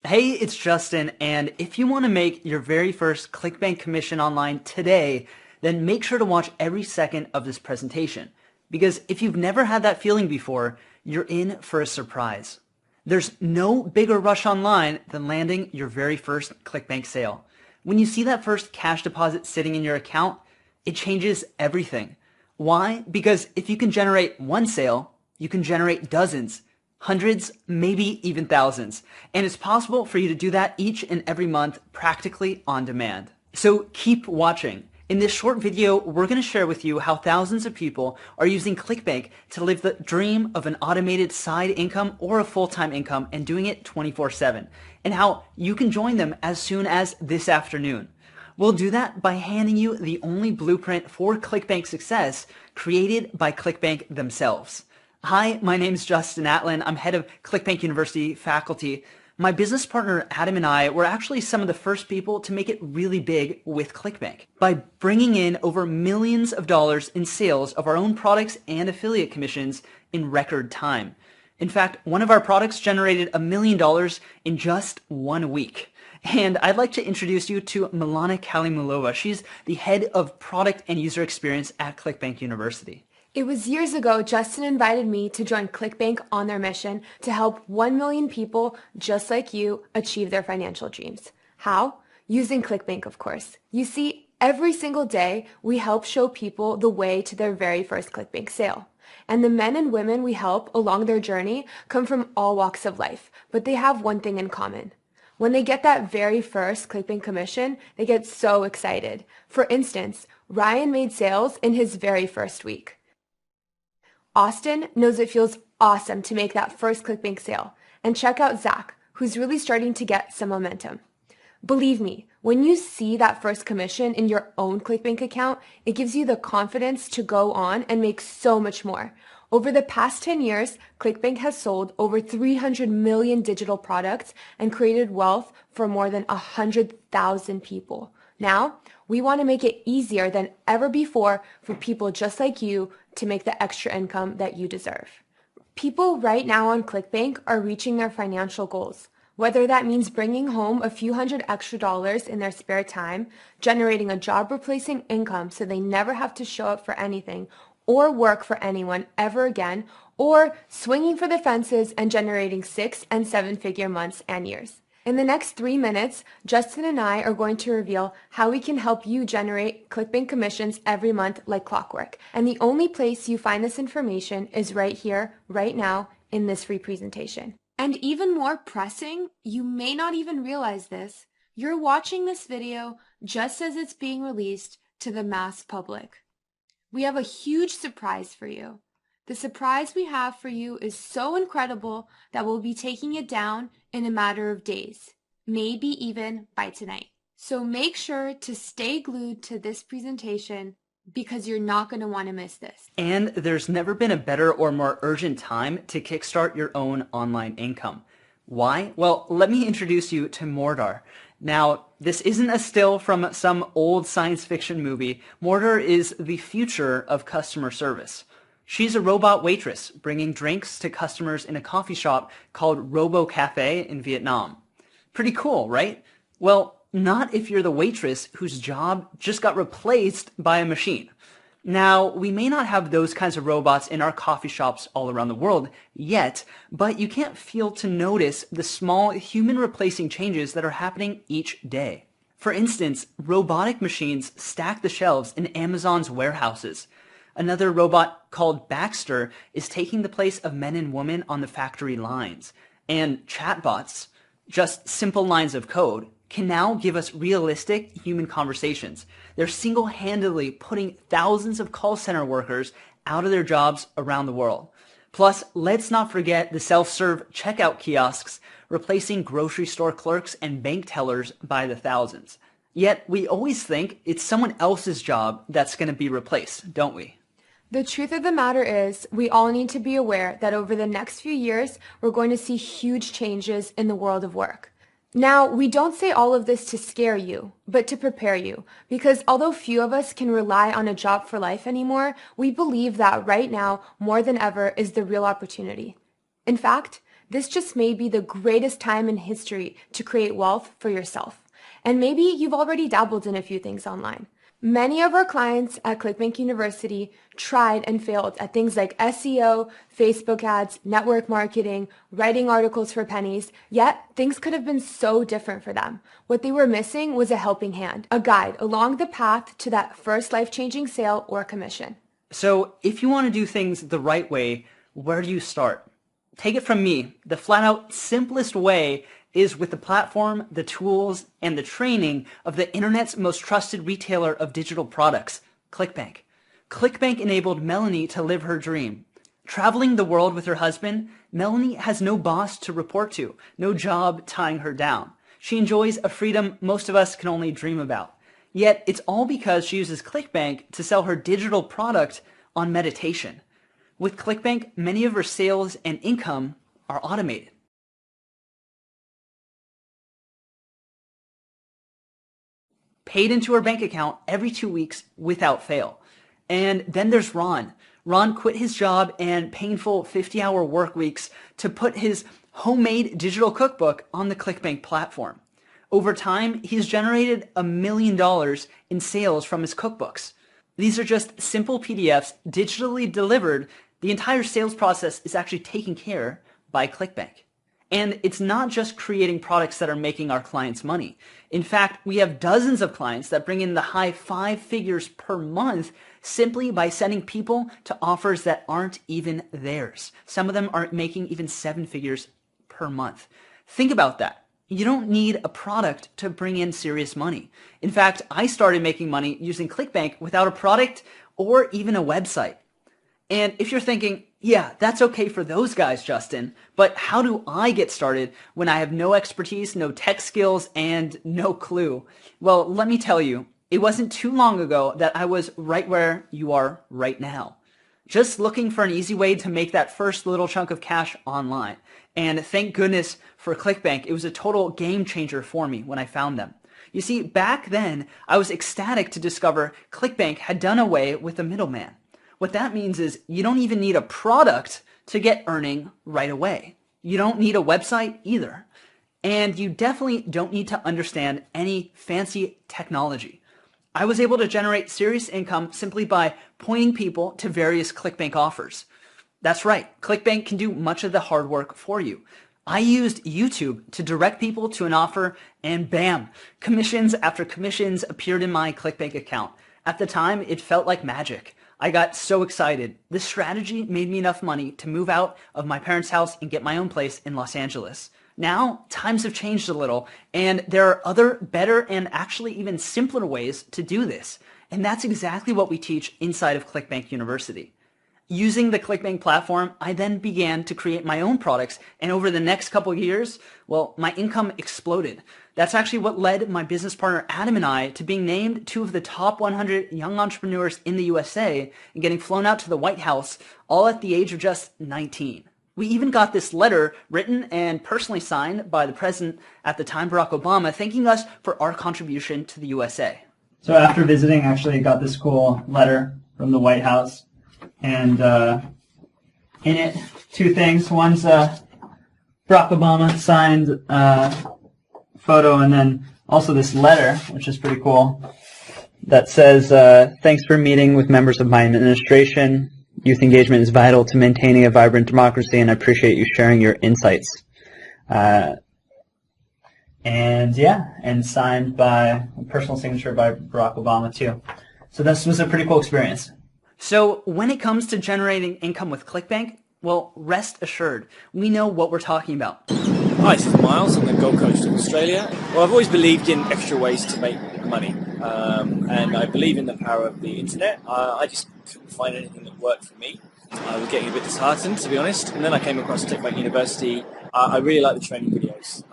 Hey, it's Justin, and if you want to make your very first ClickBank commission online today, then make sure to watch every second of this presentation. Because if you've never had that feeling before, you're in for a surprise. There's no bigger rush online than landing your very first ClickBank sale. When you see that first cash deposit sitting in your account, it changes everything. Why? Because if you can generate one sale, you can generate dozens, hundreds, maybe even thousands. And it's possible for you to do that each and every month practically on demand. So keep watching. In this short video, we're going to share with you how thousands of people are using ClickBank to live the dream of an automated side income or a full-time income and doing it 24/7, and how you can join them as soon as this afternoon. We'll do that by handing you the only blueprint for ClickBank success created by ClickBank themselves. Hi, my name's Justin Atlin. I'm head of ClickBank University faculty. My business partner Adam and I were actually some of the first people to make it really big with ClickBank by bringing in over millions of dollars in sales of our own products and affiliate commissions in record time. In fact, one of our products generated $1 million in just 1 week. And I'd like to introduce you to Milana Kalimulova. She's the head of product and user experience at ClickBank University. It was years ago Justin invited me to join ClickBank on their mission to help 1 million people just like you achieve their financial dreams. How? Using ClickBank, of course. You see, every single day we help show people the way to their very first ClickBank sale. And the men and women we help along their journey come from all walks of life, but they have one thing in common. When they get that very first ClickBank commission, they get so excited. For instance, Ryan made sales in his very first week. Austin knows it feels awesome to make that first ClickBank sale. And check out Zach, who's really starting to get some momentum. Believe me, when you see that first commission in your own ClickBank account, it gives you the confidence to go on and make so much more. Over the past 10 years, ClickBank has sold over 300 million digital products and created wealth for more than 100,000 people. Now, we want to make it easier than ever before for people just like you to make the extra income that you deserve. People right now on ClickBank are reaching their financial goals. Whether that means bringing home a few hundred extra dollars in their spare time, generating a job-replacing income so they never have to show up for anything or work for anyone ever again, or swinging for the fences and generating 6- and 7-figure months and years. In the next 3 minutes, Justin and I are going to reveal how we can help you generate ClickBank commissions every month like clockwork. And the only place you find this information is right here, right now, in this free presentation. And even more pressing, you may not even realize this, you're watching this video just as it's being released to the mass public. We have a huge surprise for you. The surprise we have for you is so incredible that we'll be taking it down in a matter of days, maybe even by tonight. So make sure to stay glued to this presentation because you're not going to want to miss this. And there's never been a better or more urgent time to kickstart your own online income. Why? Well, let me introduce you to Mordar. Now, this isn't a still from some old science fiction movie. Mordar is the future of customer service. She's a robot waitress bringing drinks to customers in a coffee shop called Robo Cafe in Vietnam. Pretty cool, right? Well, not if you're the waitress whose job just got replaced by a machine. Now, we may not have those kinds of robots in our coffee shops all around the world yet, but you can't fail to notice the small human replacing changes that are happening each day. For instance, robotic machines stack the shelves in Amazon's warehouses. Another robot called Baxter is taking the place of men and women on the factory lines. And chatbots, just simple lines of code, can now give us realistic human conversations. They're single-handedly putting thousands of call center workers out of their jobs around the world. Plus, let's not forget the self-serve checkout kiosks replacing grocery store clerks and bank tellers by the thousands. Yet, we always think it's someone else's job that's going to be replaced, don't we? The truth of the matter is, we all need to be aware that over the next few years, we're going to see huge changes in the world of work. Now, we don't say all of this to scare you, but to prepare you, because although few of us can rely on a job for life anymore, we believe that right now, more than ever, is the real opportunity. In fact, This just may be the greatest time in history to create wealth for yourself. And maybe you've already dabbled in a few things online. Many of our clients at ClickBank University tried and failed at things like SEO, Facebook ads, network marketing, writing articles for pennies, yet things could have been so different for them. What they were missing was a helping hand, a guide along the path to that first life-changing sale or commission. So if you want to do things the right way, where do you start? Take it from me, the flat out simplest way is with the platform, the tools, and the training of the internet's most trusted retailer of digital products, ClickBank. ClickBank enabled Melanie to live her dream. Traveling the world with her husband, Melanie has no boss to report to, no job tying her down. She enjoys a freedom most of us can only dream about. Yet it's all because she uses ClickBank to sell her digital product on meditation. With ClickBank, many of her sales and income are automated. Paid into her bank account every 2 weeks without fail. And then there's Ron. Ron quit his job and painful 50-hour work weeks to put his homemade digital cookbook on the ClickBank platform. Over time, he's generated $1 million in sales from his cookbooks. These are just simple PDFs digitally delivered. The entire sales process is actually taken care by ClickBank. And it's not just creating products that are making our clients money. In fact, we have dozens of clients that bring in the high 5 figures per month simply by sending people to offers that aren't even theirs. Some of them are making even 7 figures per month. Think about that. You don't need a product to bring in serious money. In fact, I started making money using ClickBank without a product or even a website. And if you're thinking, yeah, that's okay for those guys, Justin, but how do I get started when I have no expertise, no tech skills, and no clue? Well, let me tell you, it wasn't too long ago that I was right where you are right now. Just looking for an easy way to make that first little chunk of cash online. And thank goodness for ClickBank, it was a total game changer for me when I found them. You see, back then, I was ecstatic to discover ClickBank had done away with the middleman. What that means is you don't even need a product to get earning right away. You don't need a website either. And you definitely don't need to understand any fancy technology. I was able to generate serious income simply by pointing people to various ClickBank offers. That's right, ClickBank can do much of the hard work for you. I used YouTube to direct people to an offer and bam, commissions after commissions appeared in my ClickBank account. At the time, it felt like magic. I got so excited. This strategy made me enough money to move out of my parents' house and get my own place in Los Angeles. Now, times have changed a little, and there are other better and actually even simpler ways to do this. And that's exactly what we teach inside of ClickBank University. Using the ClickBank platform, I then began to create my own products, and over the next couple of years, well, my income exploded. That's actually what led my business partner Adam and I to being named 2 of the top 100 young entrepreneurs in the USA and getting flown out to the White House, all at the age of just 19. We even got this letter written and personally signed by the president at the time, Barack Obama, thanking us for our contribution to the USA. So after visiting, I actually got this cool letter from the White House. And in it, 2 things. One's Barack Obama signed photo, and then also this letter, which is pretty cool, that says, thanks for meeting with members of my administration. Youth engagement is vital to maintaining a vibrant democracy, and I appreciate you sharing your insights. And yeah, and signed by a personal signature by Barack Obama too. So this was a pretty cool experience. So when it comes to generating income with ClickBank, well, rest assured, we know what we're talking about. Hi, this is Miles on the Gold Coast of Australia. Well, I've always believed in extra ways to make money, and I believe in the power of the internet. I just couldn't find anything that worked for me. I was getting a bit disheartened, to be honest, and then I came across ClickBank University. I really like the training videos.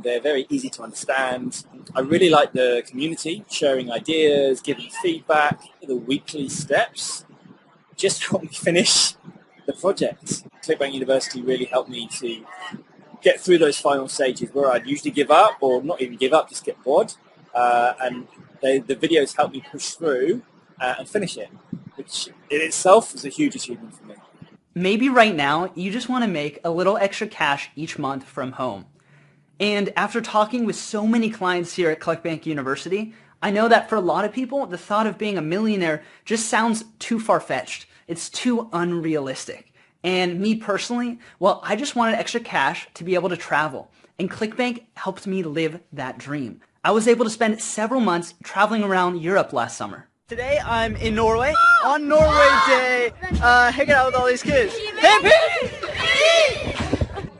They're very easy to understand. I really like the community, sharing ideas, giving feedback. The weekly steps just helped me finish the project. ClickBank University really helped me to get through those final stages where I'd usually give up, or not even give up, just get bored. And the videos helped me push through and finish it, which in itself was a huge achievement for me. Maybe right now you just want to make a little extra cash each month from home. And after talking with so many clients here at ClickBank University, I know that for a lot of people, the thought of being a millionaire just sounds too far-fetched. It's too unrealistic. And me personally, well, I just wanted extra cash to be able to travel. And ClickBank helped me live that dream. I was able to spend several months traveling around Europe last summer. Today I'm in Norway on Norway Day, hanging out with all these kids.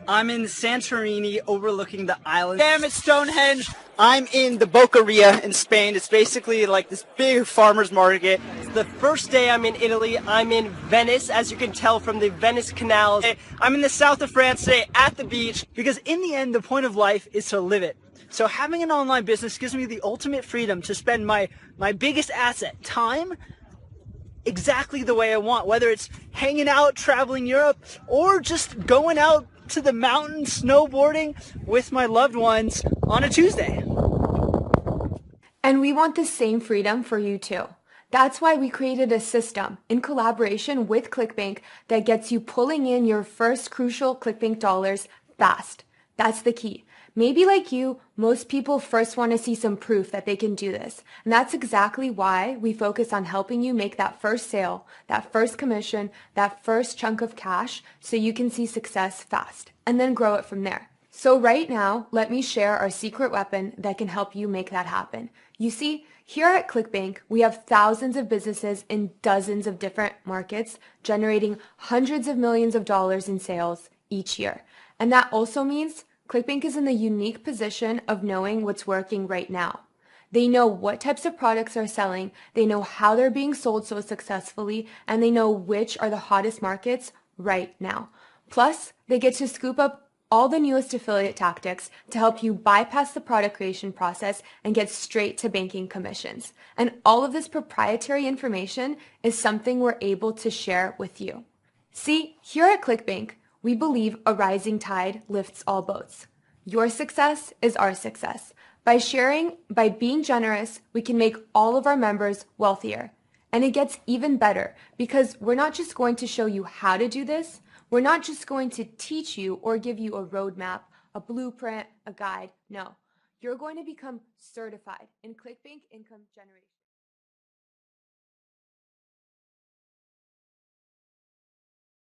I'm in Santorini overlooking the island. Damn it, Stonehenge! I'm in the Boqueria in Spain. It's basically like this big farmer's market. The first day I'm in Italy, I'm in Venice, as you can tell from the Venice canals. I'm in the south of France today at the beach because in the end, the point of life is to live it. So having an online business gives me the ultimate freedom to spend my biggest asset, time, exactly the way I want, whether it's hanging out, traveling Europe, or just going out to the mountains, snowboarding with my loved ones on a Tuesday. And we want the same freedom for you too. That's why we created a system in collaboration with ClickBank that gets you pulling in your first crucial ClickBank dollars fast. That's the key. Maybe like you, most people first want to see some proof that they can do this. And that's exactly why we focus on helping you make that first sale, that first commission, that first chunk of cash so you can see success fast and then grow it from there. So right now, let me share our secret weapon that can help you make that happen. You see, here at ClickBank, we have thousands of businesses in dozens of different markets generating hundreds of millions of dollars in sales each year. And that also means ClickBank is in the unique position of knowing what's working right now. They know what types of products are selling, they know how they're being sold so successfully, and they know which are the hottest markets right now. Plus, they get to scoop up all the newest affiliate tactics to help you bypass the product creation process and get straight to banking commissions. And all of this proprietary information is something we're able to share with you. See, here at ClickBank, we believe a rising tide lifts all boats. Your success is our success. By sharing, by being generous, we can make all of our members wealthier. And it gets even better because we're not just going to show you how to do this. We're not just going to teach you or give you a roadmap, a blueprint, a guide. No, you're going to become certified in ClickBank income generation.